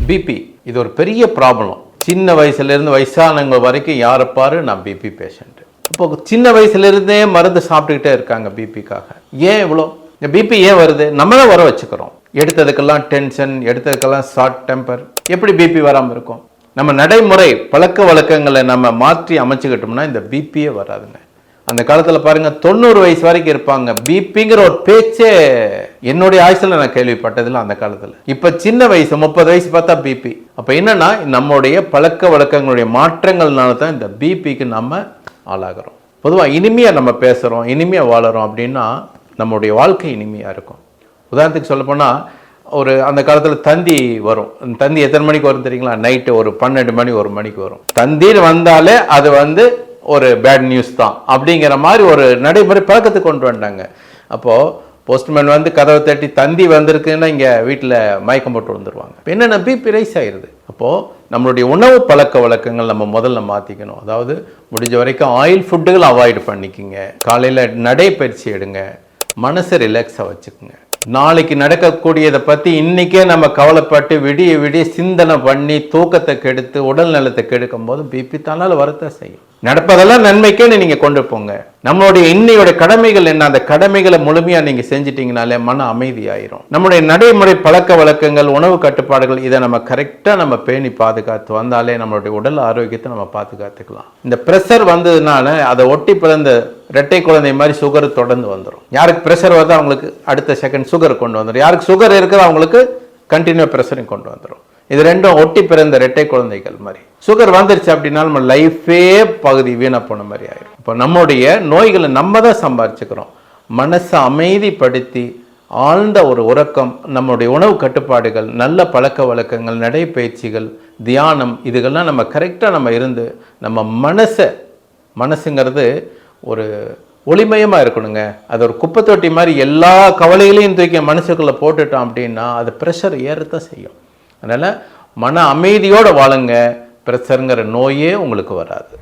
BP இது ஒரு பெரிய ப்ராப்ளம். சின்ன வயசுலேருந்து வயசானவங்க வரைக்கும் யாரை பாரு நான் பிபி பேஷண்ட்டு. இப்போ சின்ன வயசுலேருந்தே மருந்து சாப்பிட்டுக்கிட்டே இருக்காங்க பிபிக்காக. ஏன் இவ்வளோ? இந்த பிபி ஏன் வருது? நம்ம தான் வர வச்சுக்கிறோம். எடுத்ததுக்கெல்லாம் டென்ஷன், எடுத்ததுக்கெல்லாம் ஷார்ட் டெம்பர். எப்படி பிபி வராமல் இருக்கும்? நம்ம நடைமுறை பழக்க வழக்கங்களை நம்ம மாற்றி அமைச்சுக்கிட்டோம்னா இந்த பிபியே வராதுங்க. அந்த காலத்தில் பாருங்க 90 வயசு வரைக்கும் இருப்பாங்க. பிபிங்கிற ஒரு பேச்சே என்னுடைய ஆயுசில் நான் கேள்விப்பட்டதில்லை அந்த காலத்தில். இப்போ சின்ன வயசு 30 வயசு பார்த்தா பிபி. அப்போ என்னன்னா நம்முடைய பழக்க வழக்கங்களுடைய மாற்றங்கள்னால தான் இந்த பிபிக்கு நம்ம ஆளாகிறோம். பொதுவாக இனிமையாக நம்ம பேசுகிறோம், இனிமையாக வாழறோம் அப்படின்னா நம்முடைய வாழ்க்கை இனிமையாக இருக்கும். உதாரணத்துக்கு சொல்லப்போனால் ஒரு அந்த காலத்தில் தந்தி வரும். தந்தி எத்தனை மணிக்கு வரும் தெரியுங்களா? நைட்டு ஒரு 12 மணி 1 மணிக்கு வரும். தந்தின்னு வந்தாலே அது ஒரு பேட் நியூஸ் தான் அப்படிங்கிற மாதிரி ஒரு நடைமுறை பழக்கத்துக்கு கொண்டு வந்தாங்க. அப்போது போஸ்ட்மேன் கதவை தட்டி தந்தி வந்திருக்குன்னா இங்கே வீட்டில் மயக்கம் போட்டு வந்துடுவாங்க. இப்போ என்னென்ன பிபி ரைஸ் ஆயிடுது. அப்போது நம்மளுடைய உணவு பழக்க வழக்கங்கள் நம்ம முதல்ல மாற்றிக்கணும். அதாவது முடிஞ்ச வரைக்கும் ஆயில் ஃபுட்டுகள் அவாய்டு பண்ணிக்கோங்க. காலையில் நடைப்பயிற்சி எடுங்க. மனசை ரிலாக்ஸாக வச்சுக்கோங்க. நாளைக்கு நடக்கக்கூடியதை பற்றி இன்றைக்கே நம்ம கவலைப்பட்டு விடிய சிந்தனை பண்ணி தூக்கத்தை கெடுத்து உடல் நலத்தை கெடுக்கும் போது பிபி தன்னால் வரத்தான் செய்யும். நடப்பதெல்லாம் நன்மைக்கே நீங்கள் கொண்டு போங்க. நம்மளுடைய இன்னையோட கடமைகள் என்ன? அந்த கடமைகளை முழுமையாக நீங்கள் செஞ்சிட்டிங்கனாலே மன அமைதி ஆயிரும். நம்முடைய நடைமுறை பழக்க வழக்கங்கள், உணவு கட்டுப்பாடுகள் இதை நம்ம கரெக்டாக நம்ம பேணி பாதுகாத்து வந்தாலே நம்மளுடைய உடல் ஆரோக்கியத்தை நம்ம பாதுகாத்துக்கலாம். இந்த ப்ரெஷர் வந்ததுனால அதை ஒட்டி பிறந்த இரட்டை குழந்தை மாதிரி சுகர் தொடர்ந்து வந்துடும். யாருக்கு ப்ரெஷர் வருதோ அவங்களுக்கு அடுத்த செகண்ட் சுகர் கொண்டு வந்துடும். யாருக்கு சுகர் இருக்குதோ அவங்களுக்கு கண்டினியூ ப்ரெஷரையும் கொண்டு வந்துடும். இது ரெண்டும் ஒட்டி பிறந்த இரட்டை குழந்தைகள் மாதிரி. சுகர் வந்துருச்சு அப்படின்னா நம்ம லைஃபே பகுதி வீணா போன மாதிரி ஆயிடும். இப்போ நம்முடைய நோய்களை நம்ம தான் சம்பாரிச்சுக்கிறோம். மனசை அமைதிப்படுத்தி ஆழ்ந்த ஒரு உறக்கம், நம்முடைய உணவு கட்டுப்பாடுகள், நல்ல பழக்க வழக்கங்கள், நடைப்பயிற்சிகள், தியானம் இதுகள்லாம் நம்ம கரெக்டாக நம்ம இருந்து நம்ம மனசுங்கிறது ஒரு ஒளிமயமாக இருக்கணுங்க. அது ஒரு குப்பை தொட்டி மாதிரி எல்லா கவலைகளையும் தூக்கி மனசுக்குள்ளே போட்டுட்டோம் அப்படின்னா அது ப்ரெஷர் ஏறத்தான் செய்யும். அதனால் மன அமைதியோடு வாழுங்க. ப்ரெஷருங்கிற நோயே உங்களுக்கு வராது.